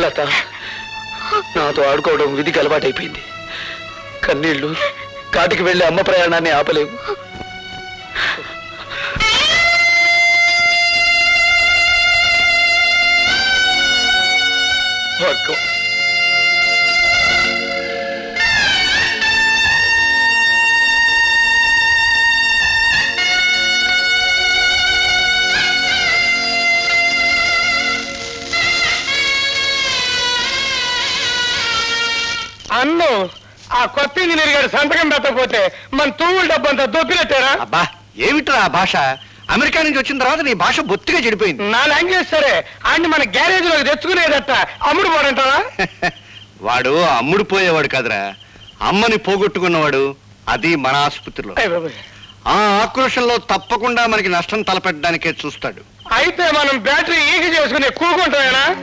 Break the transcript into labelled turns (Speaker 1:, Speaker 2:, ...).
Speaker 1: లత, నాతో ఆడుకోవడం విధికి అలవాటైపోయింది. కన్నీళ్లు కాటికి వెళ్లి అమ్మ ప్రయాణాన్ని ఆపలేవు. భార్గవ్,
Speaker 2: అన్ను ఆ కొత్త ఇంజనీర్ గారు సంతకం పెట్టకపోతే మన తూముల డబ్బంతా దొప్పినట్టారా?
Speaker 3: అబ్బా ఏమిట్రా ఆ భాష? అమెరికా నుంచి వచ్చిన తర్వాత నీ భాష బొత్తిగా చెడిపోయింది.
Speaker 2: నా లాంగ్వేజ్ సరే, ఆయన్ని మన గ్యారేజ్ లోకి తెచ్చుకునేదట అమ్ముడు పోడంటారా?
Speaker 3: వాడు అమ్ముడు పోయేవాడు కాదురా, అమ్మని పోగొట్టుకున్నవాడు. అది మన ఆసుపత్రిలో. ఆ ఆక్రోషంలో తప్పకుండా మనకి నష్టం తలపెట్టడానికే చూస్తాడు.
Speaker 2: అయితే మనం బ్యాటరీ ఈగ చేసుకునే కూకుంటామేనా?